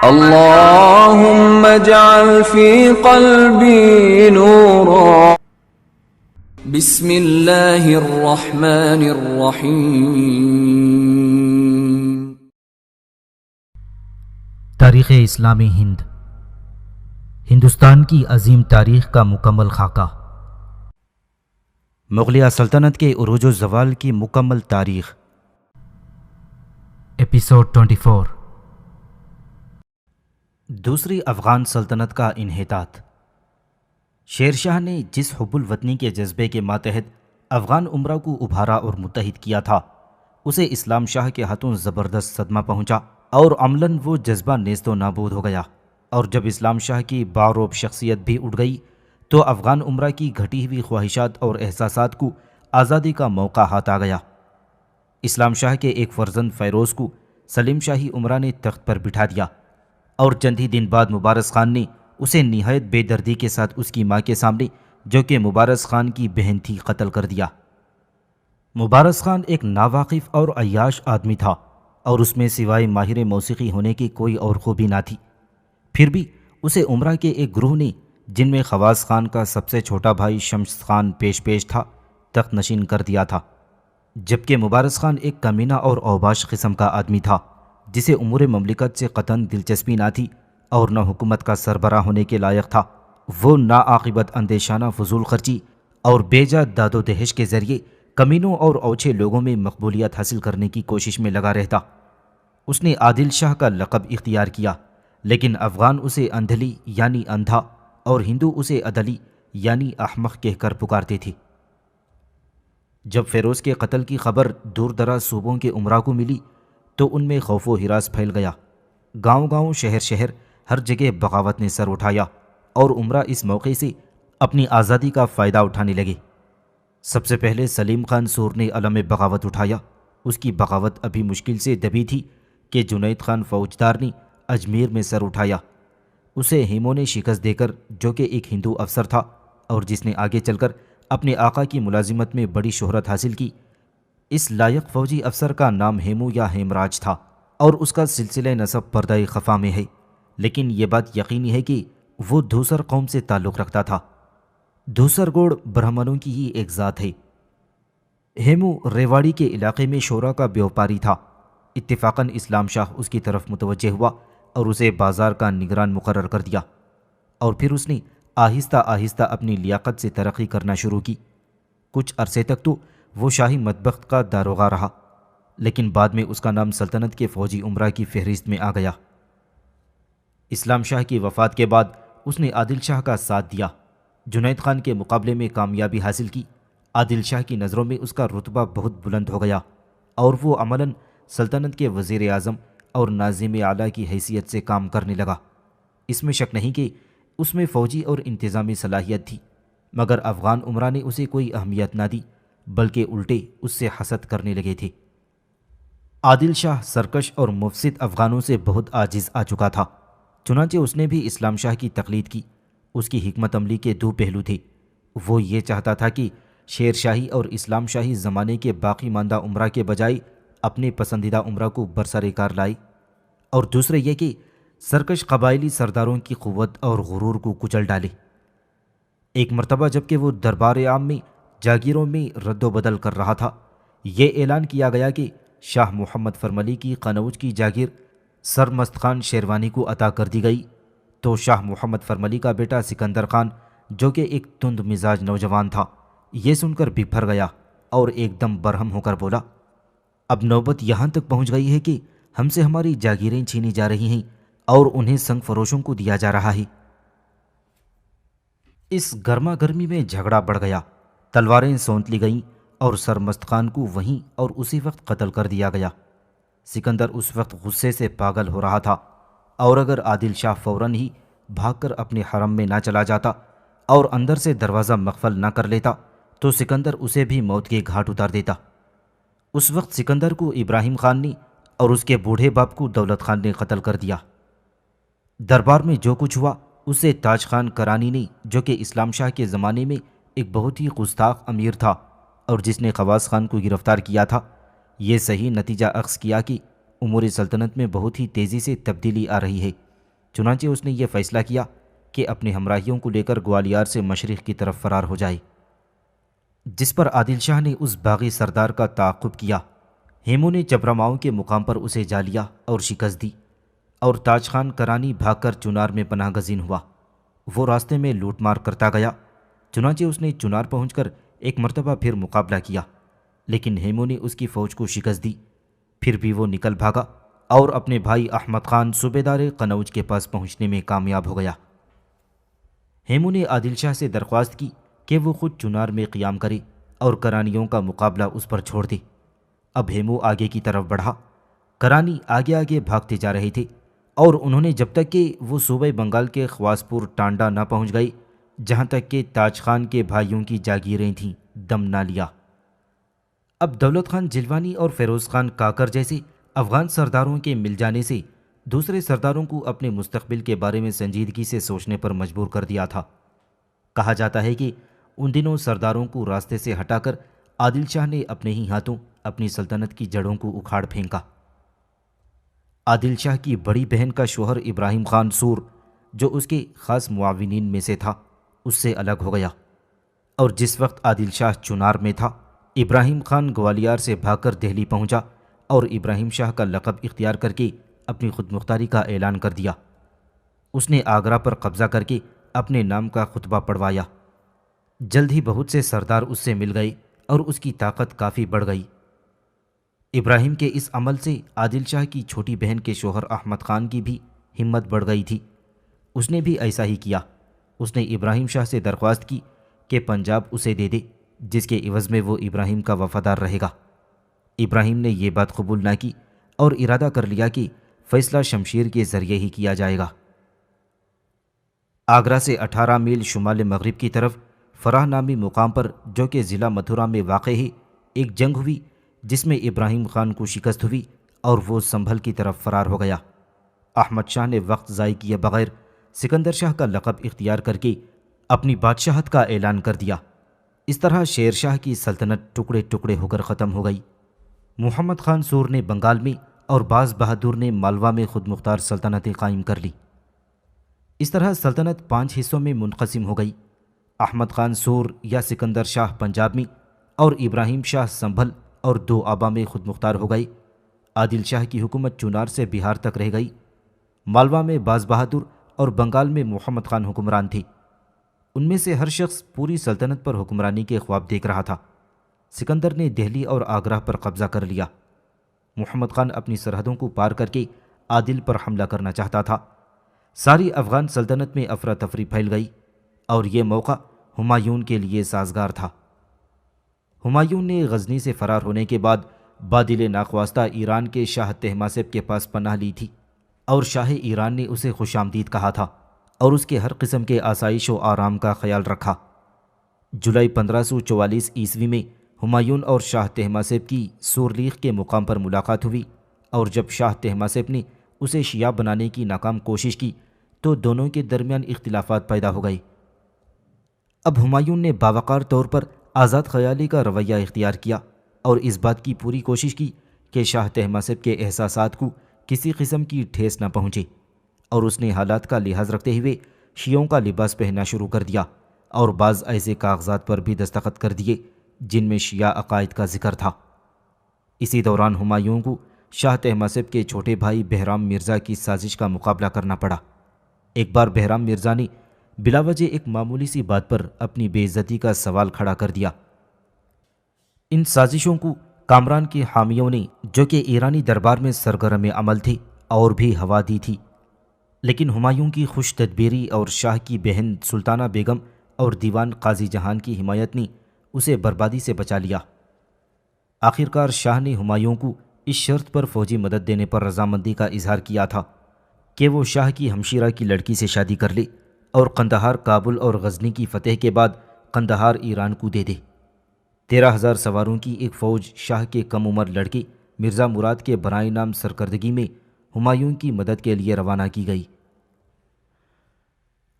اللهم اجعل في قلبي نورا. بسم اللہ الرحمن الرحیم. تاریخ اسلامی ہند، ہندوستان کی عظیم تاریخ کا مکمل خاکہ. مغلیہ سلطنت کے عروج و زوال کی مکمل تاریخ. ایپیسوڈ 24. دوسری افغان سلطنت کا انحطاط. شیر شاہ نے جس حب الوطنی کے جذبے کے ماتحت افغان امرا کو ابھارا اور متحد کیا تھا، اسے اسلام شاہ کے ہاتھوں زبردست صدمہ پہنچا اور عملاً وہ جذبہ نیست و نابود ہو گیا. اور جب اسلام شاہ کی باروب شخصیت بھی اٹھ گئی تو افغان امرا کی گھٹی ہوئی خواہشات اور احساسات کو آزادی کا موقع ہاتھ آ گیا. اسلام شاہ کے ایک فرزند فیروز کو سلیم شاہی امرا نے تخت پر بٹھا دیا اور چند ہی دن بعد مبارز خان نے اسے نہایت بے دردی کے ساتھ اس کی ماں کے سامنے، جو کہ مبارز خان کی بہن تھی، قتل کر دیا. مبارز خان ایک ناواقف اور عیاش آدمی تھا اور اس میں سوائے ماہر موسیقی ہونے کی کوئی اور خوبی نہ تھی. پھر بھی اسے امرا کے ایک گروہ نے، جن میں خواص خان کا سب سے چھوٹا بھائی شمس خان پیش تھا، تخت نشین کر دیا تھا. جبکہ مبارز خان ایک کمینہ اور اوباش قسم کا آدمی تھا جسے امور مملکت سے قطعاً دلچسپی نہ تھی اور نہ حکومت کا سربراہ ہونے کے لائق تھا. وہ ناعاقبت اندیشانہ فضول خرچی اور بے جا داد و دہش کے ذریعے کمینوں اور اوچھے لوگوں میں مقبولیت حاصل کرنے کی کوشش میں لگا رہتا. اس نے عادل شاہ کا لقب اختیار کیا، لیکن افغان اسے اندھلی یعنی اندھا اور ہندو اسے عدلی یعنی احمق کہہ کر پکارتے تھے. جب فیروز کے قتل کی خبر دور دراز صوبوں کے امراء کو ملی تو ان میں خوف و ہراس پھیل گیا. گاؤں گاؤں، شہر شہر، ہر جگہ بغاوت نے سر اٹھایا اور امراء اس موقع سے اپنی آزادی کا فائدہ اٹھانے لگے. سب سے پہلے سلیم خان سور نے علم بغاوت اٹھایا. اس کی بغاوت ابھی مشکل سے دبی تھی کہ جنید خان فوجدار نے اجمیر میں سر اٹھایا. اسے ہیمو نے شکست دے کر، جو کہ ایک ہندو افسر تھا اور جس نے آگے چل کر اپنے آقا کی ملازمت میں بڑی شہرت حاصل کی. اس لائق فوجی افسر کا نام ہیمو یا ہیمراج تھا اور اس کا سلسلہ نسب پردہ خفا میں ہے، لیکن یہ بات یقینی ہے کہ وہ دھوسر قوم سے تعلق رکھتا تھا. دھوسر گوڑ برہمنوں کی ہی ایک ذات ہے. ہیمو ریواڑی کے علاقے میں شورا کا بیوپاری تھا. اتفاقاً اسلام شاہ اس کی طرف متوجہ ہوا اور اسے بازار کا نگران مقرر کر دیا، اور پھر اس نے آہستہ آہستہ اپنی لیاقت سے ترقی کرنا شروع کی. کچھ عرصے تک تو وہ شاہی مطبخ کا داروغہ رہا، لیکن بعد میں اس کا نام سلطنت کے فوجی امراء کی فہرست میں آ گیا. اسلام شاہ کی وفات کے بعد اس نے عادل شاہ کا ساتھ دیا، جنید خان کے مقابلے میں کامیابی حاصل کی. عادل شاہ کی نظروں میں اس کا رتبہ بہت بلند ہو گیا اور وہ عملاً سلطنت کے وزیر اعظم اور ناظم اعلیٰ کی حیثیت سے کام کرنے لگا. اس میں شک نہیں کہ اس میں فوجی اور انتظامی صلاحیت تھی، مگر افغان امراء نے اسے کوئی اہمیت نہ دی، بلکہ الٹے اس سے حسد کرنے لگے تھے. عادل شاہ سرکش اور مفسد افغانوں سے بہت عاجز آ چکا تھا، چنانچہ اس نے بھی اسلام شاہ کی تقلید کی. اس کی حکمت عملی کے دو پہلو تھے. وہ یہ چاہتا تھا کہ شیر شاہی اور اسلام شاہی زمانے کے باقی ماندہ امراء کے بجائے اپنے پسندیدہ امراء کو برسر کار لائے، اور دوسرے یہ کہ سرکش قبائلی سرداروں کی قوت اور غرور کو کچل ڈالے. ایک مرتبہ جب کہ وہ دربار عام میں جاگیروں میں رد و بدل کر رہا تھا، یہ اعلان کیا گیا کہ شاہ محمد فرملی کی قنوج کی جاگیر سرمست خان شیروانی کو عطا کر دی گئی. تو شاہ محمد فرملی کا بیٹا سکندر خان، جو کہ ایک تند مزاج نوجوان تھا، یہ سن کر بھر گیا اور ایک دم برہم ہو کر بولا، اب نوبت یہاں تک پہنچ گئی ہے کہ ہم سے ہماری جاگیریں چھینی جا رہی ہیں اور انہیں سنگ فروشوں کو دیا جا رہا ہے. اس گرما گرمی میں جھگڑا بڑھ گیا، تلواریں سونت لی گئیں اور سرمست خان کو وہیں اور اسی وقت قتل کر دیا گیا. سکندر اس وقت غصے سے پاگل ہو رہا تھا، اور اگر عادل شاہ فوراً ہی بھاگ کر اپنے حرم میں نہ چلا جاتا اور اندر سے دروازہ مقفل نہ کر لیتا تو سکندر اسے بھی موت کے گھاٹ اتار دیتا. اس وقت سکندر کو ابراہیم خان نے اور اس کے بوڑھے باپ کو دولت خان نے قتل کر دیا. دربار میں جو کچھ ہوا اسے تاج خان کرانی نے، جو کہ اسلام شاہ کے زمانے میں ایک بہت ہی گستاخ امیر تھا اور جس نے خواص خان کو گرفتار کیا تھا، یہ صحیح نتیجہ اخذ کیا کہ امور سلطنت میں بہت ہی تیزی سے تبدیلی آ رہی ہے چنانچہ اس نے یہ فیصلہ کیا کہ اپنے ہمراہیوں کو لے کر گوالیار سے مشرق کی طرف فرار ہو جائے، جس پر عادل شاہ نے اس باغی سردار کا تعاقب کیا۔ ہیمو نے چبرماؤں کے مقام پر اسے جا لیا اور شکست دی، اور تاج خان کرانی بھاگ کر چنار میں پناہ گزین ہوا۔ وہ راستے میں لوٹ مار کرتا گیا، چنانچہ اس نے چنار پہنچ کر ایک مرتبہ پھر مقابلہ کیا، لیکن ہیمو نے اس کی فوج کو شکست دی۔ پھر بھی وہ نکل بھاگا اور اپنے بھائی احمد خان صوبیدار قنوج کے پاس پہنچنے میں کامیاب ہو گیا۔ ہیمو نے عادل شاہ سے درخواست کی کہ وہ خود چنار میں قیام کرے اور کرانیوں کا مقابلہ اس پر چھوڑ دے۔ اب ہیمو آگے کی طرف بڑھا، کرانی آگے آگے بھاگتے جا رہے تھے، اور انہوں نے جب تک کہ وہ صوبہ بنگال کے خواصپور ٹانڈا نہ پہنچ گئی، جہاں تک کہ تاج خان کے بھائیوں کی جاگیریں تھیں، دم نہ لیا۔ اب دولت خان جلوانی اور فیروز خان کاکر جیسے افغان سرداروں کے مل جانے سے دوسرے سرداروں کو اپنے مستقبل کے بارے میں سنجیدگی سے سوچنے پر مجبور کر دیا تھا۔ کہا جاتا ہے کہ ان دنوں سرداروں کو راستے سے ہٹا کر عادل شاہ نے اپنے ہی ہاتھوں اپنی سلطنت کی جڑوں کو اکھاڑ پھینکا۔ عادل شاہ کی بڑی بہن کا شوہر ابراہیم خان سور، جو اس کے خاص معاونین میں سے تھا، اس سے الگ ہو گیا، اور جس وقت عادل شاہ چنار میں تھا، ابراہیم خان گوالیار سے بھاگ کر دہلی پہنچا اور ابراہیم شاہ کا لقب اختیار کر کے اپنی خود مختاری کا اعلان کر دیا۔ اس نے آگرہ پر قبضہ کر کے اپنے نام کا خطبہ پڑھوایا۔ جلد ہی بہت سے سردار اس سے مل گئے اور اس کی طاقت کافی بڑھ گئی۔ ابراہیم کے اس عمل سے عادل شاہ کی چھوٹی بہن کے شوہر احمد خان کی بھی ہمت بڑھ گئی تھی۔ اس نے بھی ایسا ہی کیا۔ اس نے ابراہیم شاہ سے درخواست کی کہ پنجاب اسے دے دے، جس کے عوض میں وہ ابراہیم کا وفادار رہے گا۔ ابراہیم نے یہ بات قبول نہ کی اور ارادہ کر لیا کہ فیصلہ شمشیر کے ذریعے ہی کیا جائے گا۔ آگرہ سے 18 میل شمال مغرب کی طرف فراہ نامی مقام پر، جو کہ ضلع متھرا میں واقع ہے، ایک جنگ ہوئی جس میں ابراہیم خان کو شکست ہوئی اور وہ سنبھل کی طرف فرار ہو گیا۔ احمد شاہ نے وقت ضائع کیے بغیر سکندر شاہ کا لقب اختیار کر کے اپنی بادشاہت کا اعلان کر دیا۔ اس طرح شیر شاہ کی سلطنت ٹکڑے ٹکڑے ہو کر ختم ہو گئی۔ محمد خان سور نے بنگال میں اور باز بہادر نے مالوا میں خود مختار سلطنتیں قائم کر لی۔ اس طرح سلطنت 5 حصوں میں منقسم ہو گئی۔ احمد خان سور یا سکندر شاہ پنجاب میں، اور ابراہیم شاہ سنبھل اور دو آبا میں خود مختار ہو گئے۔ عادل شاہ کی حکومت چنار سے بہار تک رہ گئی۔ مالوا میں باز بہادر اور بنگال میں محمد خان حکمران تھے۔ ان میں سے ہر شخص پوری سلطنت پر حکمرانی کے خواب دیکھ رہا تھا۔ سکندر نے دہلی اور آگرہ پر قبضہ کر لیا۔ محمد خان اپنی سرحدوں کو پار کر کے عادل پر حملہ کرنا چاہتا تھا۔ ساری افغان سلطنت میں افراتفری پھیل گئی، اور یہ موقع ہمایوں کے لیے سازگار تھا۔ ہمایوں نے غزنی سے فرار ہونے کے بعد بادل ناخواستہ ایران کے شاہ طہماسپ کے پاس پناہ لی تھی، اور شاہ ایران نے اسے خوش آمدید کہا تھا اور اس کے ہر قسم کے آسائش و آرام کا خیال رکھا۔ جولائی 1544 عیسوی میں ہمایوں اور شاہ طہماسپ کی سورلیخ کے مقام پر ملاقات ہوئی، اور جب شاہ طہماسپ نے اسے شیعہ بنانے کی ناکام کوشش کی تو دونوں کے درمیان اختلافات پیدا ہو گئے۔ اب ہمایوں نے باوقار طور پر آزاد خیالی کا رویہ اختیار کیا اور اس بات کی پوری کوشش کی کہ شاہ طہماسپ کے احساسات کو کسی قسم کی ٹھیس نہ پہنچے، اور اس نے حالات کا لحاظ رکھتے ہوئے شیعوں کا لباس پہننا شروع کر دیا اور بعض ایسے کاغذات پر بھی دستخط کر دیے جن میں شیعہ عقائد کا ذکر تھا۔ اسی دوران ہمایوں کو شاہ طہماسپ کے چھوٹے بھائی بہرام مرزا کی سازش کا مقابلہ کرنا پڑا۔ ایک بار بہرام مرزا نے بلا وجہ ایک معمولی سی بات پر اپنی بے عزتی کا سوال کھڑا کر دیا۔ ان سازشوں کو کامران کے حامیوں نے، جو کہ ایرانی دربار میں سرگرم عمل تھے، اور بھی ہوا دی تھی، لیکن ہمایوں کی خوش تدبیری اور شاہ کی بہن سلطانہ بیگم اور دیوان قاضی جہان کی حمایت نے اسے بربادی سے بچا لیا۔ آخرکار شاہ نے ہمایوں کو اس شرط پر فوجی مدد دینے پر رضامندی کا اظہار کیا تھا کہ وہ شاہ کی ہمشیرہ کی لڑکی سے شادی کر لے اور قندھار، کابل اور غزنی کی فتح کے بعد قندھار ایران کو دے دے۔ 13,000 سواروں کی ایک فوج شاہ کے کم عمر لڑکے مرزا مراد کے برائے نام سرکردگی میں ہمایوں کی مدد کے لیے روانہ کی گئی۔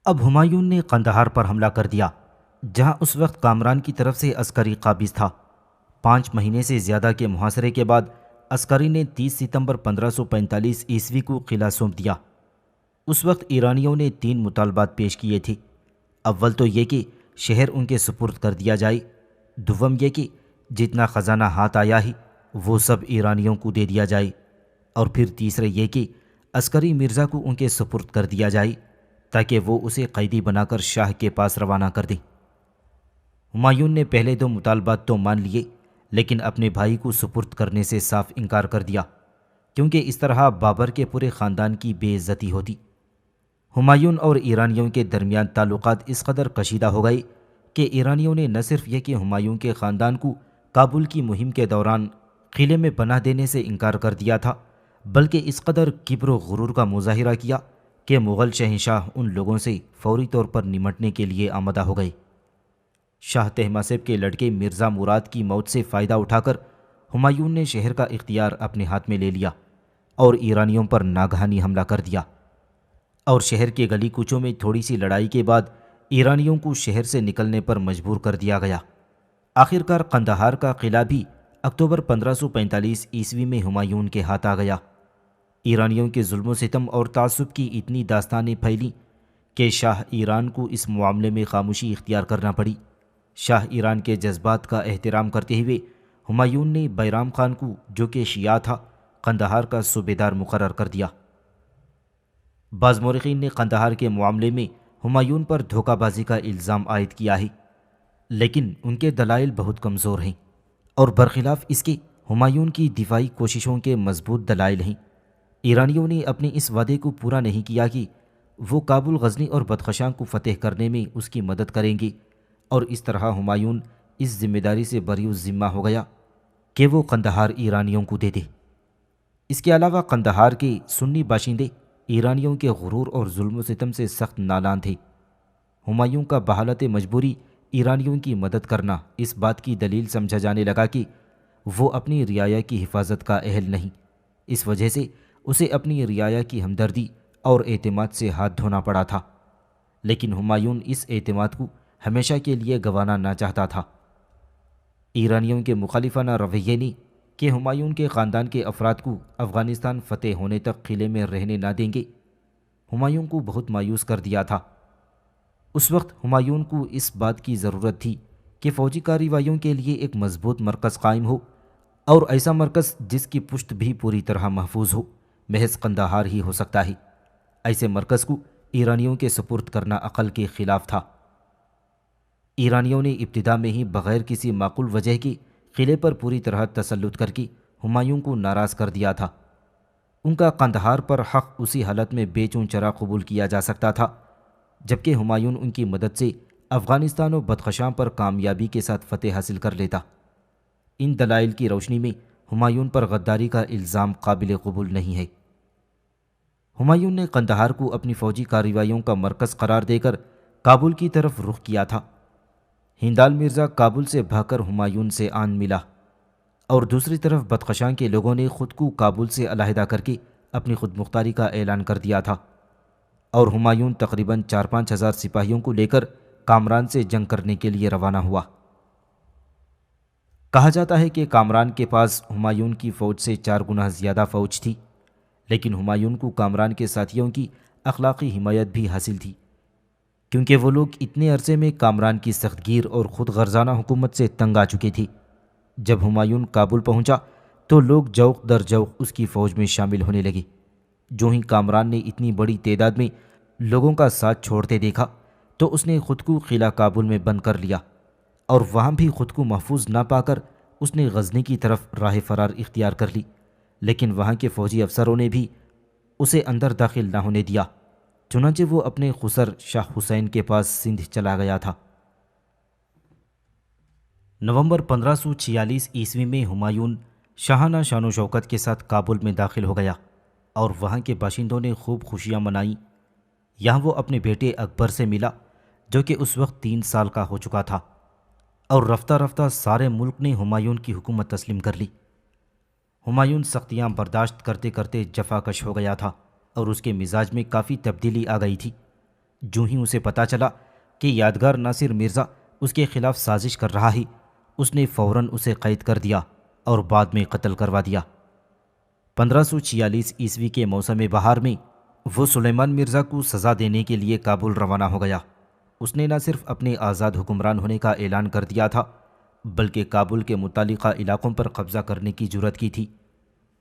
اب ہمایوں نے قندھار پر حملہ کر دیا، جہاں اس وقت کامران کی طرف سے عسکری قابض تھا۔ 5 مہینے سے زیادہ کے محاصرے کے بعد عسکری نے 30 ستمبر 1545 عیسوی کو قلعہ سونپ دیا۔ اس وقت ایرانیوں نے 3 مطالبات پیش کیے تھے۔ اول تو یہ کہ شہر ان کے سپرد کر دیا جائے، دوم یہ کہ جتنا خزانہ ہاتھ آیا ہے وہ سب ایرانیوں کو دے دیا جائے، اور پھر تیسرے یہ کہ عسکری مرزا کو ان کے سپرد کر دیا جائے تاکہ وہ اسے قیدی بنا کر شاہ کے پاس روانہ کر دیں۔ ہمایوں نے پہلے 2 مطالبات تو مان لیے، لیکن اپنے بھائی کو سپرد کرنے سے صاف انکار کر دیا، کیونکہ اس طرح بابر کے پورے خاندان کی بے عزتی ہوتی۔ ہمایوں اور ایرانیوں کے درمیان تعلقات اس قدر کشیدہ ہو گئے کہ ایرانیوں نے نہ صرف یہ کہ ہمایوں کے خاندان کو کابل کی مہم کے دوران قلعے میں پناہ دینے سے انکار کر دیا تھا، بلکہ اس قدر کبر و غرور کا مظاہرہ کیا کہ مغل شہنشاہ ان لوگوں سے فوری طور پر نمٹنے کے لیے آمادہ ہو گئے۔ شاہ طہماسب کے لڑکے مرزا مراد کی موت سے فائدہ اٹھا کر ہمایوں نے شہر کا اختیار اپنے ہاتھ میں لے لیا اور ایرانیوں پر ناگہانی حملہ کر دیا، اور شہر کے گلی کوچوں میں تھوڑی سی لڑائی کے بعد ایرانیوں کو شہر سے نکلنے پر مجبور کر دیا گیا۔ آخرکار قندھار کا قلعہ بھی اکتوبر 1545 عیسوی میں ہمایوں کے ہاتھ آ گیا۔ ایرانیوں کے ظلم و ستم اور تعصب کی اتنی داستانیں پھیلیں کہ شاہ ایران کو اس معاملے میں خاموشی اختیار کرنا پڑی۔ شاہ ایران کے جذبات کا احترام کرتے ہوئے ہمایوں نے بیرام خان کو، جو کہ شیعہ تھا، قندھار کا صوبیدار مقرر کر دیا۔ بعض مورخین نے قندھار کے معاملے میں ہمایوں پر دھوکہ بازی کا الزام عائد کیا ہے، لیکن ان کے دلائل بہت کمزور ہیں، اور برخلاف اس کے ہمایوں کی دفاعی کوششوں کے مضبوط دلائل ہیں۔ ایرانیوں نے اپنے اس وعدے کو پورا نہیں کیا کہ وہ کابل، غزنی اور بدخشاں کو فتح کرنے میں اس کی مدد کریں گے، اور اس طرح ہمایوں اس ذمہ داری سے بری الذمہ ہو گیا کہ وہ قندھار ایرانیوں کو دے دے۔ اس کے علاوہ قندھار کے سنی باشندے ایرانیوں کے غرور اور ظلم و ستم سے سخت نالان تھے۔ ہمایوں کا بحالت مجبوری ایرانیوں کی مدد کرنا اس بات کی دلیل سمجھا جانے لگا کہ وہ اپنی رعایا کی حفاظت کا اہل نہیں، اس وجہ سے اسے اپنی رعایا کی ہمدردی اور اعتماد سے ہاتھ دھونا پڑا تھا، لیکن ہمایوں اس اعتماد کو ہمیشہ کے لیے گنوانا نہ چاہتا تھا۔ ایرانیوں کے مخالفانہ رویے نے کہ ہمایوں کے خاندان کے افراد کو افغانستان فتح ہونے تک قلعے میں رہنے نہ دیں گے، ہمایوں کو بہت مایوس کر دیا تھا۔ اس وقت ہمایوں کو اس بات کی ضرورت تھی کہ فوجی کارروائیوں کے لیے ایک مضبوط مرکز قائم ہو، اور ایسا مرکز جس کی پشت بھی پوری طرح محفوظ ہو محض قندھار ہی ہو سکتا ہے۔ ایسے مرکز کو ایرانیوں کے سپرد کرنا عقل کے خلاف تھا۔ ایرانیوں نے ابتدا میں ہی بغیر کسی معقول وجہ کے قلعے پر پوری طرح تسلط کر کے ہمایوں کو ناراض کر دیا تھا۔ ان کا قندھار پر حق اسی حالت میں بے چون چرا قبول کیا جا سکتا تھا جبکہ ہمایوں ان کی مدد سے افغانستان و بدخشاں پر کامیابی کے ساتھ فتح حاصل کر لیتا۔ ان دلائل کی روشنی میں ہمایوں پر غداری کا الزام قابل قبول نہیں ہے۔ ہمایوں نے قندھار کو اپنی فوجی کارروائیوں کا مرکز قرار دے کر کابل کی طرف رخ کیا تھا۔ ہندال مرزا کابل سے بھاگ کر ہمایوں سے آن ملا، اور دوسری طرف بدخشاں کے لوگوں نے خود کو کابل سے علیحدہ کر کے اپنی خود مختاری کا اعلان کر دیا تھا، اور ہمایوں تقریباً 4-5 ہزار سپاہیوں کو لے کر کامران سے جنگ کرنے کے لیے روانہ ہوا۔ کہا جاتا ہے کہ کامران کے پاس ہمایوں کی فوج سے 4 گنا زیادہ فوج تھی، لیکن ہمایوں کو کامران کے ساتھیوں کی اخلاقی حمایت بھی حاصل تھی، کیونکہ وہ لوگ اتنے عرصے میں کامران کی سخت گیر اور خود غرضانہ حکومت سے تنگ آ چکے تھے۔ جب ہمایوں کابل پہنچا تو لوگ جوق در جوق اس کی فوج میں شامل ہونے لگے۔ جو ہی کامران نے اتنی بڑی تعداد میں لوگوں کا ساتھ چھوڑتے دیکھا تو اس نے خود کو قلعہ کابل میں بند کر لیا، اور وہاں بھی خود کو محفوظ نہ پا کر اس نے غزنی کی طرف راہ فرار اختیار کر لی، لیکن وہاں کے فوجی افسروں نے بھی اسے اندر داخل نہ ہونے دیا، چنانچہ وہ اپنے خسر شاہ حسین کے پاس سندھ چلا گیا تھا۔ نومبر 1546 عیسوی میں ہمایوں شاہانہ شان و شوکت کے ساتھ کابل میں داخل ہو گیا، اور وہاں کے باشندوں نے خوب خوشیاں منائیں۔ یہاں وہ اپنے بیٹے اکبر سے ملا، جو کہ اس وقت 3 سال کا ہو چکا تھا، اور رفتہ رفتہ سارے ملک نے ہمایوں کی حکومت تسلیم کر لی۔ ہمایوں سختیاں برداشت کرتے کرتے جفا کش ہو گیا تھا، اور اس کے مزاج میں کافی تبدیلی آ گئی تھی۔ جو ہی اسے پتہ چلا کہ یادگار ناصر مرزا اس کے خلاف سازش کر رہا ہے، اس نے فوراً اسے قید کر دیا اور بعد میں قتل کروا دیا۔ 1546 عیسوی کے موسم بہار میں وہ سلیمان مرزا کو سزا دینے کے لیے کابل روانہ ہو گیا۔ اس نے نہ صرف اپنے آزاد حکمران ہونے کا اعلان کر دیا تھا بلکہ کابل کے متعلقہ علاقوں پر قبضہ کرنے کی جرات کی تھی۔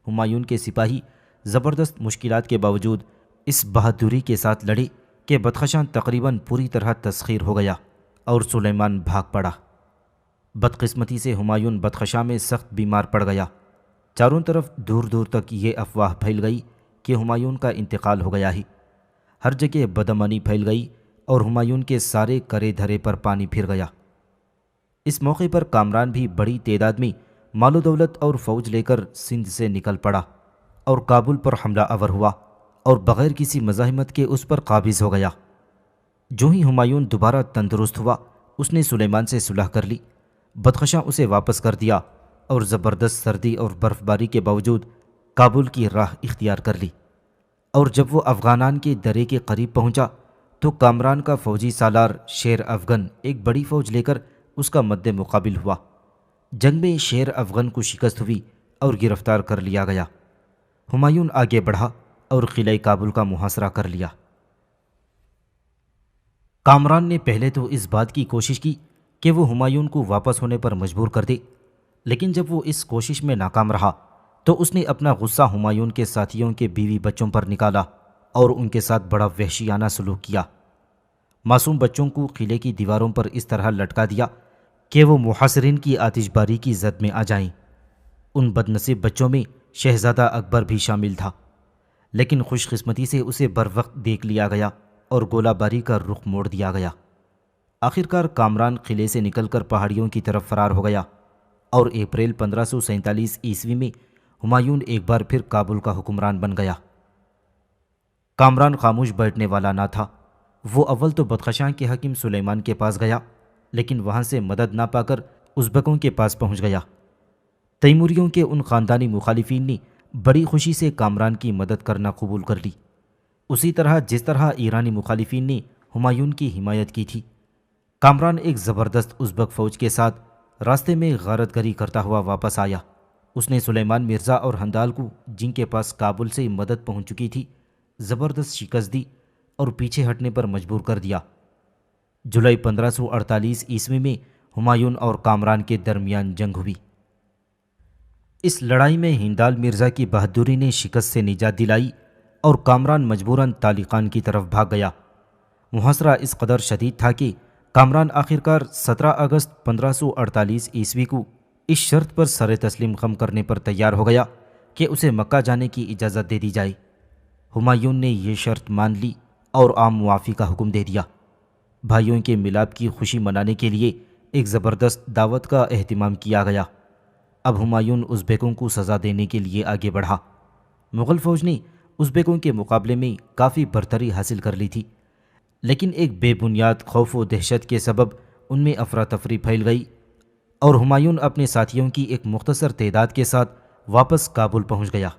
ہمایون کے سپاہی زبردست مشکلات کے باوجود اس بہادری کے ساتھ لڑے کہ بدخشاں تقریباً پوری طرح تسخیر ہو گیا اور سلیمان بھاگ پڑا۔ بدقسمتی سے ہمایون بدخشاں میں سخت بیمار پڑ گیا۔ چاروں طرف دور دور تک یہ افواہ پھیل گئی کہ ہمایون کا انتقال ہو گیا ہی۔ ہر جگہ بدامنی پھیل گئی اور ہمایون کے سارے کرے دھرے پر پانی پھر گیا۔ اس موقع پر کامران بھی بڑی تعداد میں مال و دولت اور فوج لے کر سندھ سے نکل پڑا اور کابل پر حملہ آور ہوا اور بغیر کسی مزاحمت کے اس پر قابض ہو گیا۔ جو ہی ہمایون دوبارہ تندرست ہوا اس نے سلیمان سے صلح کر لی، بدخشاں اسے واپس کر دیا اور زبردست سردی اور برف باری کے باوجود کابل کی راہ اختیار کر لی۔ اور جب وہ افغانان کے درے کے قریب پہنچا تو کامران کا فوجی سالار شیر افغن ایک بڑی فوج لے کر اس کا مد مقابل ہوا۔ جنگ میں شیر افغن کو شکست ہوئی اور گرفتار کر لیا گیا۔ ہمایون آگے بڑھا اور قلعہ کابل کا محاصرہ کر لیا۔ کامران نے پہلے تو اس بات کی کوشش کی کہ وہ ہمایون کو واپس ہونے پر مجبور کر دے، لیکن جب وہ اس کوشش میں ناکام رہا تو اس نے اپنا غصہ ہمایون کے ساتھیوں کے بیوی بچوں پر نکالا اور ان کے ساتھ بڑا وحشیانہ سلوک کیا۔ معصوم بچوں کو قلعے کی دیواروں پر اس طرح لٹکا دیا کہ وہ محاصرین کی آتش باری کی زد میں آ جائیں۔ ان بد نصیب بچوں میں شہزادہ اکبر بھی شامل تھا، لیکن خوش قسمتی سے اسے بر وقت دیکھ لیا گیا اور گولہ باری کا رخ موڑ دیا گیا۔ آخرکار کامران قلعے سے نکل کر پہاڑیوں کی طرف فرار ہو گیا اور اپریل 1547 عیسوی میں ہمایون ایک بار پھر کابل کا حکمران بن گیا۔ کامران خاموش بیٹھنے والا نہ تھا۔ وہ اول تو بدخشاں کے حاکم سلیمان کے پاس گیا، لیکن وہاں سے مدد نہ پا کر ازبکوں کے پاس پہنچ گیا۔ تیموریوں کے ان خاندانی مخالفین نے بڑی خوشی سے کامران کی مدد کرنا قبول کر لی، اسی طرح جس طرح ایرانی مخالفین نے ہمایون کی حمایت کی تھی۔ کامران ایک زبردست ازبک فوج کے ساتھ راستے میں غارت گری کرتا ہوا واپس آیا۔ اس نے سلیمان مرزا اور ہندال کو، جن کے پاس کابل سے مدد پہنچ چکی تھی، زبردست شکست دی اور پیچھے ہٹنے پر مجبور کر دیا۔ جولائی 1548 عیسوی میں ہمایون اور کامران کے درمیان جنگ ہوئی۔ اس لڑائی میں ہندال مرزا کی بہادری نے شکست سے نجات دلائی اور کامران مجبوراً تالیقان کی طرف بھاگ گیا۔ محاصرہ اس قدر شدید تھا کہ کامران آخرکار 17 اگست 1548 عیسوی کو اس شرط پر سر تسلیم خم کرنے پر تیار ہو گیا کہ اسے مکہ جانے کی اجازت دے دی جائے۔ ہمایون نے یہ شرط مان لی اور عام معافی کا حکم دے دیا۔ بھائیوں کے ملاپ کی خوشی منانے کے لیے ایک زبردست دعوت کا اہتمام کیا گیا۔ اب ہمایون ازبیکوں کو سزا دینے کے لیے آگے بڑھا۔ مغل فوج نے ازبیکوں کے مقابلے میں کافی برتری حاصل کر لی تھی، لیکن ایک بے بنیاد خوف و دہشت کے سبب ان میں افراتفری پھیل گئی اور ہمایون اپنے ساتھیوں کی ایک مختصر تعداد کے ساتھ واپس کابل پہنچ گیا۔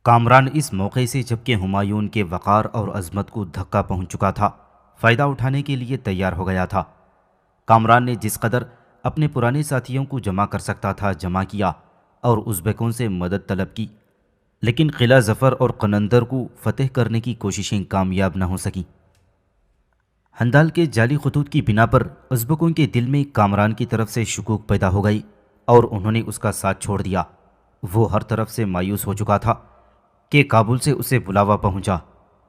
کامران اس موقع سے، جبکہ ہمایون کے وقار اور عظمت کو دھکا پہنچ چکا تھا، فائدہ اٹھانے کے لیے تیار ہو گیا تھا۔ کامران نے جس قدر اپنے پرانے ساتھیوں کو جمع کر سکتا تھا جمع کیا اور ازبیکوں سے مدد طلب کی، لیکن قلعہ ظفر اور قنندر کو فتح کرنے کی کوششیں کامیاب نہ ہو سکیں۔ ہندال کے جعلی خطوط کی بنا پر ازبکوں کے دل میں کامران کی طرف سے شکوک پیدا ہو گئی اور انہوں نے اس کا ساتھ چھوڑ دیا۔ وہ ہر طرف سے مایوس ہو چکا تھا کہ کابل سے اسے بلاوا پہنچا،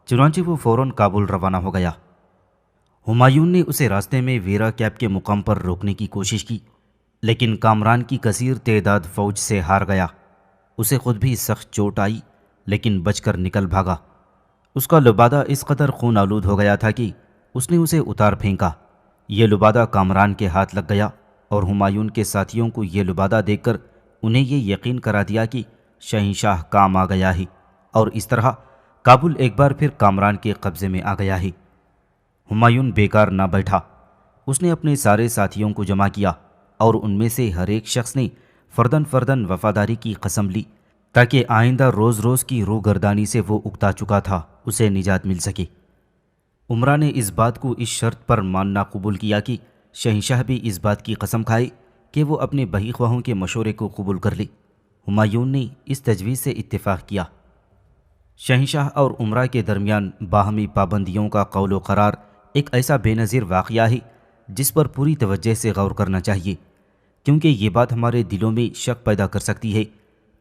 چنانچہ وہ فوراً کابل روانہ ہو گیا۔ ہمایون نے اسے راستے میں ویرا کیپ کے مقام پر روکنے کی کوشش کی، لیکن کامران کی کثیر تعداد فوج سے ہار گیا۔ اسے خود بھی سخت چوٹ آئی، لیکن بچ کر نکل بھاگا۔ اس کا لبادہ اس قدر خون آلود ہو گیا تھا کہ اس نے اسے اتار پھینکا۔ یہ لبادہ کامران کے ہاتھ لگ گیا اور ہمایون کے ساتھیوں کو یہ لبادہ دیکھ کر انہیں یہ یقین کرا دیا کہ شہنشاہ کام آ گیا ہے، اور اس طرح کابل ایک بار پھر کامران کے قبضے میں آ گیا ہے۔ ہمایون بیکار نہ بیٹھا، اس نے اپنے سارے ساتھیوں کو جمع کیا اور ان میں سے ہر ایک شخص نے فردن فردن وفاداری کی قسم لی تاکہ آئندہ روز روز کی روگردانی سے وہ اکتا چکا تھا اسے نجات مل سکے۔ امرا نے اس بات کو اس شرط پر ماننا قبول کیا کہ شہنشاہ بھی اس بات کی قسم کھائے کہ وہ اپنے بہی خواہوں کے مشورے کو قبول کر لے۔ ہمایون نے اس تجویز سے اتفاق کیا۔ شہنشاہ اور عمرہ کے درمیان باہمی پابندیوں کا قول و قرار ایک ایسا بے نظیر واقعہ ہے جس پر پوری توجہ سے غور کرنا چاہیے، کیونکہ یہ بات ہمارے دلوں میں شک پیدا کر سکتی ہے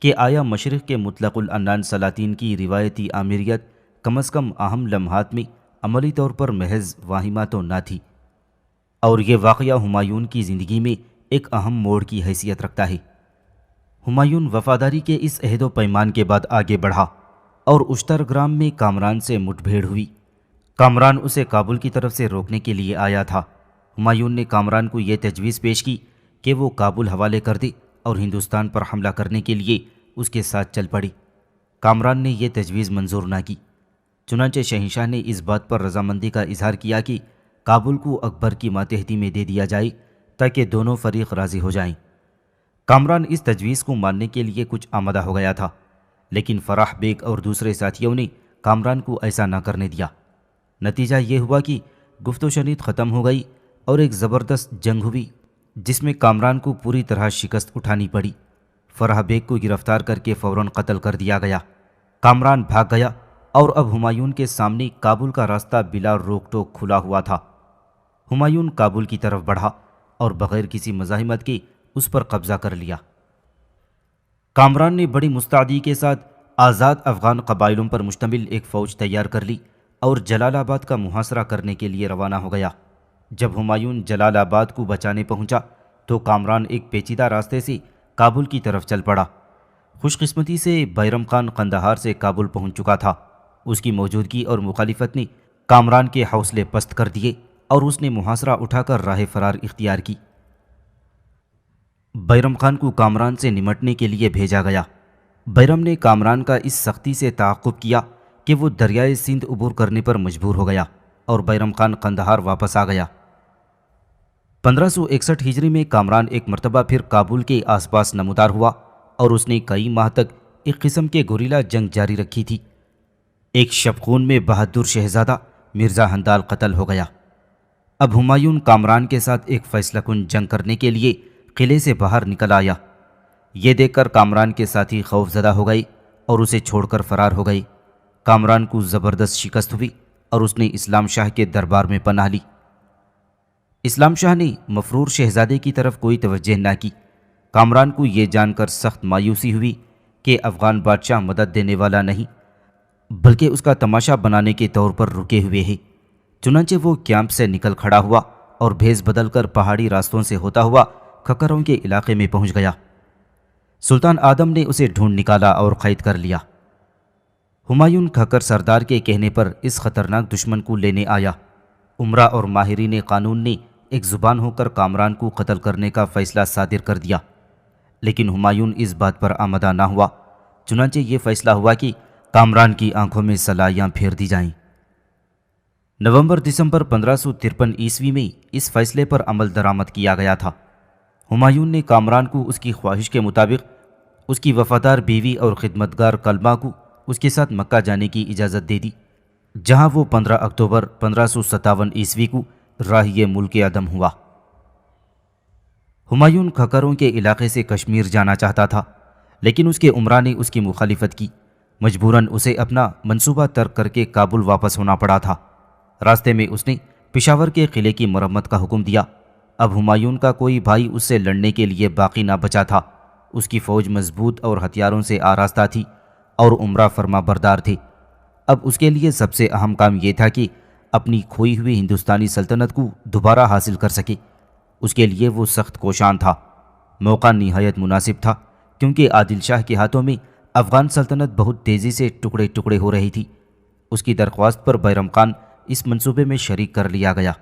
کہ آیا مشرق کے مطلق العنان سلاطین کی روایتی آمیریت کم از کم اہم لمحات میں عملی طور پر محض واہمہ تو نہ تھی، اور یہ واقعہ ہمایون کی زندگی میں ایک اہم موڑ کی حیثیت رکھتا ہے۔ ہمایون وفاداری کے اس عہد و پیمان کے بعد آگے بڑھا اور اشترگرام میں کامران سے مٹ بھیڑ ہوئی۔ کامران اسے کابل کی طرف سے روکنے کے لیے آیا تھا۔ ہمایون نے کامران کو یہ تجویز پیش کی کہ وہ کابل حوالے کر دے اور ہندوستان پر حملہ کرنے کے لیے اس کے ساتھ چل پڑے۔ کامران نے یہ تجویز منظور نہ کی، چنانچہ شہنشاہ نے اس بات پر رضامندی کا اظہار کیا کہ کابل کو اکبر کی ماتحتی میں دے دیا جائے تاکہ دونوں فریق راضی ہو جائیں۔ کامران اس تجویز کو ماننے کے لیے کچھ آمادہ ہو گیا تھا، لیکن فراح بیگ اور دوسرے ساتھیوں نے کامران کو ایسا نہ کرنے دیا۔ نتیجہ یہ ہوا کہ گفت و شنید ختم ہو گئی اور ایک زبردست جنگ ہوئی جس میں کامران کو پوری طرح شکست اٹھانی پڑی۔ فراح بیگ کو گرفتار کر کے فوراً قتل کر دیا گیا۔ کامران بھاگ گیا اور اب ہمایون کے سامنے کابل کا راستہ بلا روک ٹوک کھلا ہوا تھا۔ ہمایون کابل کی طرف بڑھا اور بغیر کسی مزاحمت کے اس پر قبضہ کر لیا۔ کامران نے بڑی مستعدی کے ساتھ آزاد افغان قبائلوں پر مشتمل ایک فوج تیار کر لی اور جلال آباد کا محاصرہ کرنے کے لیے روانہ ہو گیا۔ جب ہمایون جلال آباد کو بچانے پہنچا تو کامران ایک پیچیدہ راستے سے کابل کی طرف چل پڑا۔ خوش قسمتی سے بیرم خان قندھار سے کابل پہنچ چکا تھا۔ اس کی موجودگی اور مخالفت نے کامران کے حوصلے پست کر دیے اور اس نے محاصرہ اٹھا کر راہ فرار اختیار کی۔ بیرم خان کو کامران سے نمٹنے کے لیے بھیجا گیا۔ بیرم نے کامران کا اس سختی سے تعاقب کیا کہ وہ دریائے سندھ عبور کرنے پر مجبور ہو گیا اور بیرم خان قندھار واپس آ گیا۔ 1561 ہجری میں کامران ایک مرتبہ پھر کابل کے آس پاس نمودار ہوا اور اس نے کئی ماہ تک ایک قسم کے گوریلا جنگ جاری رکھی تھی۔ ایک شبخون میں بہادر شہزادہ مرزا ہندال قتل ہو گیا۔ اب ہمایون کامران کے ساتھ ایک فیصلہ کن جنگ کرنے کے لیے قلعے سے باہر نکل آیا۔ یہ دیکھ کر کامران کے ساتھی خوف زدہ ہو گئے اور اسے چھوڑ کر فرار ہو گئے۔ کامران کو زبردست شکست ہوئی اور اس نے اسلام شاہ کے دربار میں پناہ لی۔ اسلام شاہ نے مفرور شہزادے کی طرف کوئی توجہ نہ کی۔ کامران کو یہ جان کر سخت مایوسی ہوئی کہ افغان بادشاہ مدد دینے والا نہیں بلکہ اس کا تماشا بنانے کے طور پر رکے ہوئے ہے۔ چنانچہ وہ کیمپ سے نکل کھڑا ہوا اور بھیس بدل کر پہاڑی راستوں سے ہوتا ہوا کھکروں کے علاقے میں پہنچ گیا۔ سلطان آدم نے اسے ڈھونڈ نکالا اور قید کر لیا۔ ہمایون کھکر سردار کے کہنے پر اس خطرناک دشمن کو لینے آیا۔ عمرہ اور ماہرین قانون نے ایک زبان ہو کر کامران کو قتل کرنے کا فیصلہ صادر کر دیا، لیکن ہمایون اس بات پر آمادہ نہ ہوا۔ چنانچہ یہ فیصلہ ہوا کہ کامران کی آنکھوں میں سلائیاں پھیر دی جائیں۔ نومبر دسمبر 1553 عیسوی میں اس فیصلے پر عمل درآمد کیا گیا تھا۔ ہمایون نے کامران کو اس کی خواہش کے مطابق اس کی وفادار بیوی اور خدمتگار کلبہ کو اس کے ساتھ مکہ جانے کی اجازت دے دی، جہاں وہ 15 اکتوبر 1557 عیسوی کو راہی ملک عدم ہوا۔ ہمایون کھکروں کے علاقے سے کشمیر جانا چاہتا تھا، لیکن اس کے عمرا نے اس کی مخالفت کی۔ مجبوراً اسے اپنا منصوبہ ترک کر کے کابل واپس ہونا پڑا تھا۔ راستے میں اس نے پشاور کے قلعے کی مرمت کا حکم دیا۔ اب ہمایون کا کوئی بھائی اس سے لڑنے کے لیے باقی نہ بچا تھا۔ اس کی فوج مضبوط اور ہتھیاروں سے آراستہ تھی اور عمرہ فرما بردار تھے۔ اب اس کے لیے سب سے اہم کام یہ تھا کہ اپنی کھوئی ہوئی ہندوستانی سلطنت کو دوبارہ حاصل کر سکے۔ اس کے لیے وہ سخت کوشاں تھا۔ موقع نہایت مناسب تھا کیونکہ عادل شاہ کے ہاتھوں میں افغان سلطنت بہت تیزی سے ٹکڑے ٹکڑے ہو رہی تھی۔ اس کی درخواست پر بیرم خان اس منصوبے میں شریک کر لیا گیا۔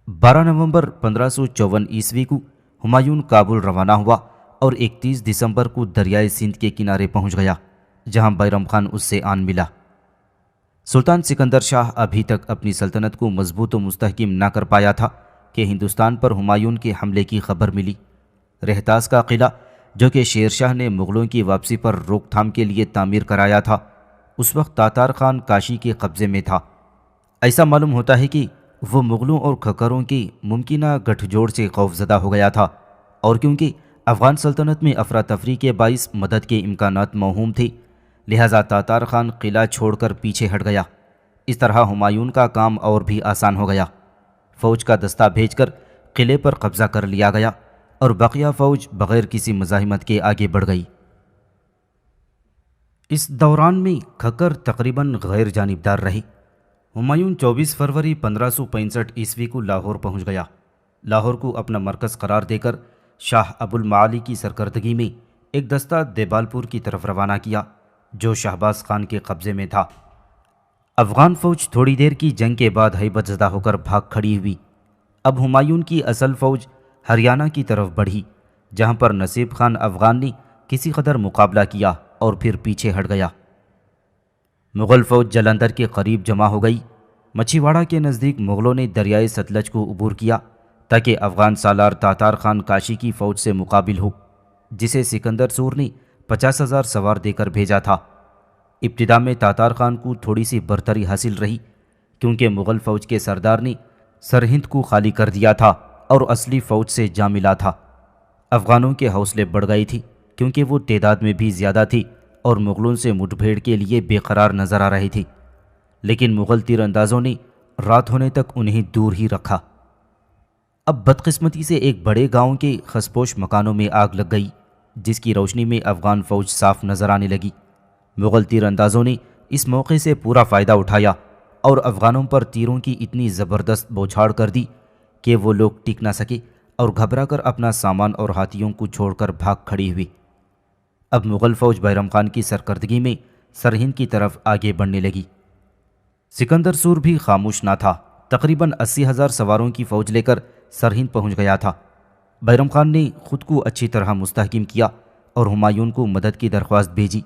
12 نومبر 1554 عیسوی کو ہمایون کابل روانہ ہوا اور 31 دسمبر کو دریائے سندھ کے کنارے پہنچ گیا، جہاں بیرم خان اس سے آن ملا۔ سلطان سکندر شاہ ابھی تک اپنی سلطنت کو مضبوط و مستحکم نہ کر پایا تھا کہ ہندوستان پر ہمایون کے حملے کی خبر ملی۔ رہتاس کا قلعہ، جو کہ شیر شاہ نے مغلوں کی واپسی پر روک تھام کے لیے تعمیر کرایا تھا، اس وقت تاتار خان کاشی کے قبضے میں تھا۔ ایسا معلوم ہوتا ہے کہ وہ مغلوں اور کھکروں کی ممکنہ گٹھ جوڑ سے خوف زدہ ہو گیا تھا، اور کیونکہ افغان سلطنت میں افراتفری کے باعث مدد کے امکانات موہوم تھے، لہٰذا تاتار خان قلعہ چھوڑ کر پیچھے ہٹ گیا۔ اس طرح ہمایون کا کام اور بھی آسان ہو گیا۔ فوج کا دستہ بھیج کر قلعے پر قبضہ کر لیا گیا اور بقیہ فوج بغیر کسی مزاحمت کے آگے بڑھ گئی۔ اس دوران میں کھکر تقریباً غیر جانبدار رہی۔ ہمایون 24 فروری 1565 عیسوی کو لاہور پہنچ گیا۔ لاہور کو اپنا مرکز قرار دے کر شاہ ابو المعالی کی سرکردگی میں ایک دستہ دیبال پور کی طرف روانہ کیا جو شہباز خان کے قبضے میں تھا۔ افغان فوج تھوڑی دیر کی جنگ کے بعد ہیبت زدہ ہو کر بھاگ کھڑی ہوئی۔ اب ہمایون کی اصل فوج ہریانہ کی طرف بڑھی، جہاں پر نصیب خان افغان نے کسی قدر مقابلہ کیا اور پھر پیچھے ہٹ گیا۔ مغل فوج جلندھر کے قریب جمع ہو گئی۔ مچھیواڑہ کے نزدیک مغلوں نے دریائے ستلج کو عبور کیا تاکہ افغان سالار تاتار خان کاشی کی فوج سے مقابل ہو، جسے سکندر سور نے 50,000 سوار دے کر بھیجا تھا۔ ابتدا میں تاتار خان کو تھوڑی سی برتری حاصل رہی، کیونکہ مغل فوج کے سردار نے سرہند کو خالی کر دیا تھا اور اصلی فوج سے جا ملا تھا۔ افغانوں کے حوصلے بڑھ گئی تھی، کیونکہ وہ تعداد میں بھی زیادہ تھی اور مغلوں سے مٹ بھیڑ کے لیے بے قرار نظر آ رہی تھی، لیکن مغل تیر اندازوں نے رات ہونے تک انہیں دور ہی رکھا۔ اب بدقسمتی سے ایک بڑے گاؤں کے خسپوش مکانوں میں آگ لگ گئی، جس کی روشنی میں افغان فوج صاف نظر آنے لگی۔ مغل تیر اندازوں نے اس موقع سے پورا فائدہ اٹھایا اور افغانوں پر تیروں کی اتنی زبردست بوچھاڑ کر دی کہ وہ لوگ ٹک نہ سکے اور گھبرا کر اپنا سامان اور ہاتھیوں کو چھوڑ کر بھاگ کھڑی ہوئی۔ اب مغل فوج بیرم خان کی سرکردگی میں سرہند کی طرف آگے بڑھنے لگی۔ سکندر سور بھی خاموش نہ تھا، تقریباً 80,000 سواروں کی فوج لے کر سرہند پہنچ گیا تھا۔ بیرم خان نے خود کو اچھی طرح مستحکم کیا اور ہمایون کو مدد کی درخواست بھیجی۔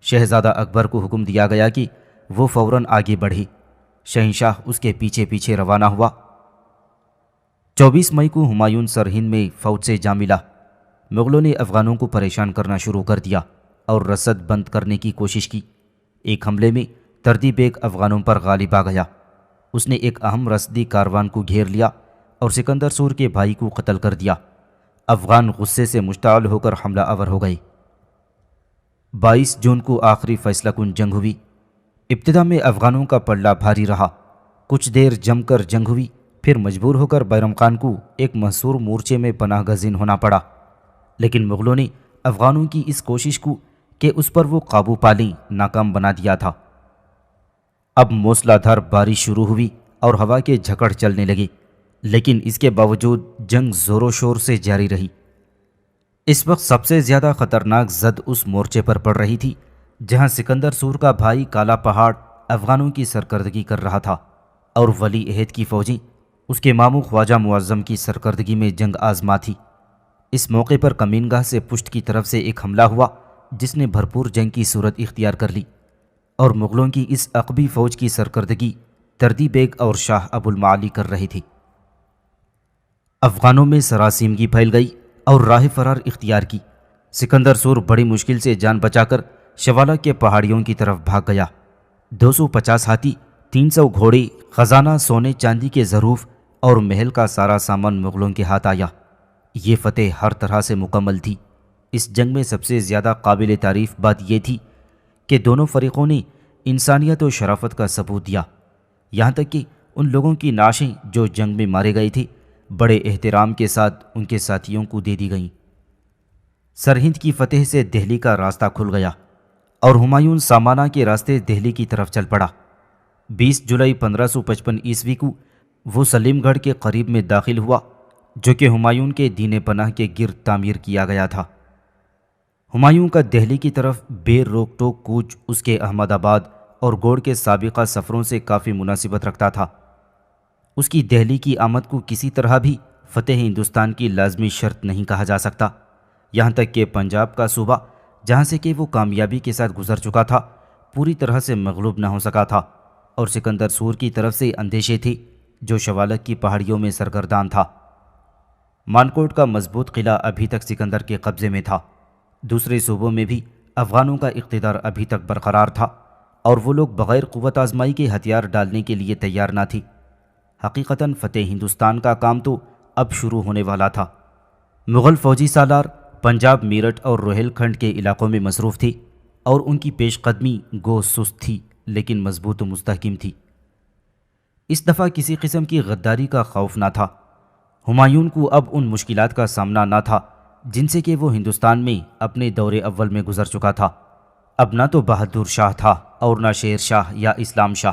شہزادہ اکبر کو حکم دیا گیا کہ وہ فوراً آگے بڑھے۔ شہنشاہ اس کے پیچھے پیچھے روانہ ہوا۔ 24 مئی کو ہمایون سرہند میں فوج سے جا ملا۔ مغلوں نے افغانوں کو پریشان کرنا شروع کر دیا اور رسد بند کرنے کی کوشش کی۔ ایک حملے میں تردی بیگ افغانوں پر غالب آ گیا۔ اس نے ایک اہم رسدی کاروان کو گھیر لیا اور سکندر سور کے بھائی کو قتل کر دیا۔ افغان غصے سے مشتعل ہو کر حملہ آور ہو گئے۔ 22 جون کو آخری فیصلہ کن جنگ ہوئی۔ ابتدا میں افغانوں کا پلڑا بھاری رہا۔ کچھ دیر جم کر جنگ ہوئی، پھر مجبور ہو کر بیرم خان کو ایک محصور مورچے میں پناہ گزین ہونا پڑا، لیکن مغلوں نے افغانوں کی اس کوشش کو کہ اس پر وہ قابو پا لیں ناکام بنا دیا تھا۔ اب موسلا دھار بارش شروع ہوئی اور ہوا کے جھکڑ چلنے لگے، لیکن اس کے باوجود جنگ زور و شور سے جاری رہی۔ اس وقت سب سے زیادہ خطرناک زد اس مورچے پر پڑ رہی تھی جہاں سکندر سور کا بھائی کالا پہاڑ افغانوں کی سرکردگی کر رہا تھا اور ولی عہد کی فوجیں اس کے ماموں خواجہ معظم کی سرکردگی میں جنگ آزما تھی۔ اس موقع پر کمین گاہ سے پشت کی طرف سے ایک حملہ ہوا جس نے بھرپور جنگ کی صورت اختیار کر لی، اور مغلوں کی اس عقبی فوج کی سرکردگی تردی بیگ اور شاہ ابو المعالی کر رہی تھی۔ افغانوں میں سراسیمگی پھیل گئی اور راہ فرار اختیار کی۔ سکندر سور بڑی مشکل سے جان بچا کر شوالہ کے پہاڑیوں کی طرف بھاگ گیا۔ 250 ہاتھی، 300 گھوڑے، خزانہ سونے چاندی کے ظروف اور محل کا سارا سامان مغلوں کے ہاتھ آیا۔ یہ فتح ہر طرح سے مکمل تھی۔ اس جنگ میں سب سے زیادہ قابل تعریف بات یہ تھی کہ دونوں فریقوں نے انسانیت و شرافت کا ثبوت دیا، یہاں تک کہ ان لوگوں کی نعشیں جو جنگ میں مارے گئے تھے بڑے احترام کے ساتھ ان کے ساتھیوں کو دے دی گئیں۔ سرہند کی فتح سے دہلی کا راستہ کھل گیا اور ہمایون سامانہ کے راستے دہلی کی طرف چل پڑا۔ 20 جولائی 1555 عیسوی کو وہ سلیم گڑھ کے قریب میں داخل ہوا جو کہ ہمایون کے دین پناہ کے گرد تعمیر کیا گیا تھا۔ ہمایوں کا دہلی کی طرف بے روک ٹوک کوچ اس کے احمد آباد اور گوڑ کے سابقہ سفروں سے کافی مناسبت رکھتا تھا۔ اس کی دہلی کی آمد کو کسی طرح بھی فتح ہندوستان کی لازمی شرط نہیں کہا جا سکتا، یہاں تک کہ پنجاب کا صوبہ جہاں سے کہ وہ کامیابی کے ساتھ گزر چکا تھا پوری طرح سے مغلوب نہ ہو سکا تھا، اور سکندر سور کی طرف سے اندیشے تھے جو شوالک کی پہاڑیوں میں سرگردان تھا۔ مانکوٹ کا مضبوط قلعہ ابھی تک سکندر کے قبضے میں تھا۔ دوسرے صوبوں میں بھی افغانوں کا اقتدار ابھی تک برقرار تھا اور وہ لوگ بغیر قوت آزمائی کے ہتھیار ڈالنے کے لیے تیار نہ تھی۔ حقیقتاً فتح ہندوستان کا کام تو اب شروع ہونے والا تھا۔ مغل فوجی سالار پنجاب، میرٹھ اور روہیل کھنڈ کے علاقوں میں مصروف تھے۔ اور ان کی پیش قدمی گو سست تھی لیکن مضبوط و مستحکم تھی۔ اس دفعہ کسی قسم کی غداری کا خوف نہ تھا۔ ہمایون کو اب ان مشکلات کا سامنا نہ تھا جن سے کہ وہ ہندوستان میں اپنے دور اول میں گزر چکا تھا۔ اب نہ تو بہادر شاہ تھا اور نہ شیر شاہ یا اسلام شاہ،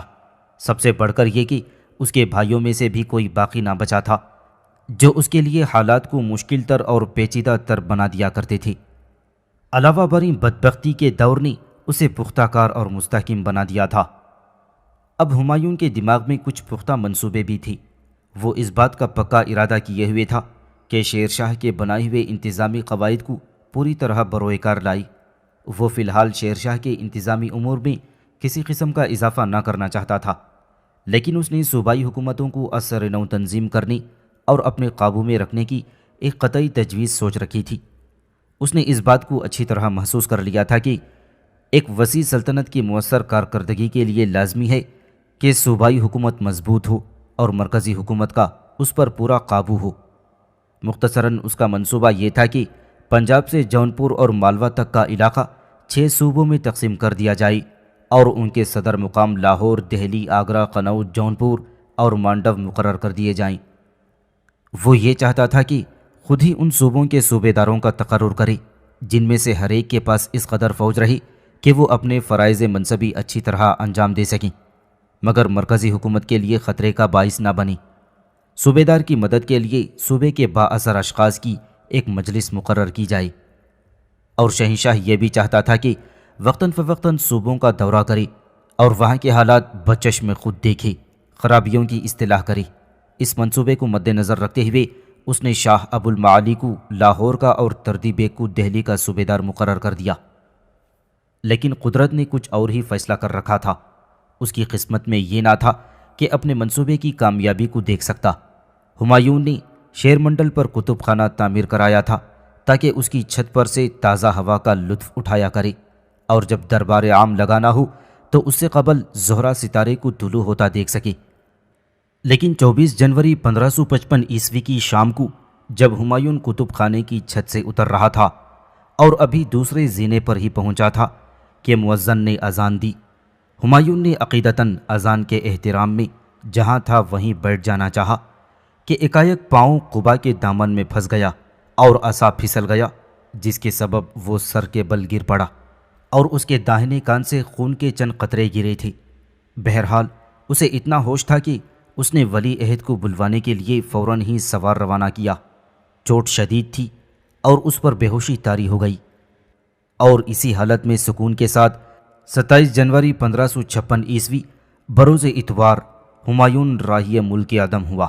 سب سے بڑھ کر یہ کہ اس کے بھائیوں میں سے بھی کوئی باقی نہ بچا تھا جو اس کے لیے حالات کو مشکل تر اور پیچیدہ تر بنا دیا کرتے تھے۔ علاوہ بری بدبختی کے دور نے اسے پختہ کار اور مستحکم بنا دیا تھا۔ اب ہمایون کے دماغ میں کچھ پختہ منصوبے بھی تھے۔ وہ اس بات کا پکا ارادہ کیے ہوئے تھا کہ شیر شاہ کے بنائے ہوئے انتظامی قواعد کو پوری طرح بروئے کار لائے۔ وہ فی الحال شیر شاہ کے انتظامی امور میں کسی قسم کا اضافہ نہ کرنا چاہتا تھا، لیکن اس نے صوبائی حکومتوں کو اثر نو تنظیم کرنے اور اپنے قابو میں رکھنے کی ایک قطعی تجویز سوچ رکھی تھی۔ اس نے اس بات کو اچھی طرح محسوس کر لیا تھا کہ ایک وسیع سلطنت کی مؤثر کارکردگی کے لیے لازمی ہے کہ صوبائی حکومت مضبوط ہو اور مرکزی حکومت کا اس پر پورا قابو ہو۔ مختصراً اس کا منصوبہ یہ تھا کہ پنجاب سے جونپور اور مالوہ تک کا علاقہ 6 صوبوں میں تقسیم کر دیا جائے اور ان کے صدر مقام لاہور، دہلی، آگرہ، قنوج، جونپور اور مانڈو مقرر کر دیے جائیں۔ وہ یہ چاہتا تھا کہ خود ہی ان صوبوں کے صوبے داروں کا تقرر کرے جن میں سے ہر ایک کے پاس اس قدر فوج رہی کہ وہ اپنے فرائض منصبی اچھی طرح انجام دے سکیں مگر مرکزی حکومت کے لیے خطرے کا باعث نہ بنی۔ صوبے دار کی مدد کے لیے صوبے کے بااثر اشخاص کی ایک مجلس مقرر کی جائے، اور شہنشاہ یہ بھی چاہتا تھا کہ وقتاً فوقتاً صوبوں کا دورہ کرے اور وہاں کے حالات بچشم خود دیکھے، خرابیوں کی اصطلاح کرے۔ اس منصوبے کو مد نظر رکھتے ہوئے اس نے شاہ ابو المعالی کو لاہور کا اور تردی بیگ کو دہلی کا صوبے دار مقرر کر دیا۔ لیکن قدرت نے کچھ اور ہی فیصلہ کر رکھا تھا۔ اس کی قسمت میں یہ نہ تھا کہ اپنے منصوبے کی کامیابی کو دیکھ سکتا۔ ہمایون نے شیر منڈل پر کتب خانہ تعمیر کرایا تھا تاکہ اس کی چھت پر سے تازہ ہوا کا لطف اٹھایا کرے، اور جب دربار عام لگانا ہو تو اس سے قبل زہرہ ستارے کو طلوع ہوتا دیکھ سکے۔ لیکن 24 جنوری 1555 عیسوی کی شام کو جب ہمایون کتب خانے کی چھت سے اتر رہا تھا اور ابھی دوسرے زینے پر ہی پہنچا تھا کہ مؤذن نے اذان دی۔ ہمایون نے عقیدتاً اذان کے احترام میں جہاں تھا وہیں بیٹھ جانا چاہا کہ ایکایک پاؤں قبا کے دامن میں پھنس گیا اور عصا پھسل گیا، جس کے سبب وہ سر کے بل گر پڑا اور اس کے داہنے کان سے خون کے چند قطرے گرے تھے۔ بہرحال اسے اتنا ہوش تھا کہ اس نے ولی عہد کو بلوانے کے لیے فوراً ہی سوار روانہ کیا۔ چوٹ شدید تھی اور اس پر بے ہوشی طاری ہو گئی، اور اسی حالت میں سکون کے ساتھ 27 جنوری 1556 عیسوی بروز اتوار ہمایون راہی ملک عدم ہوا۔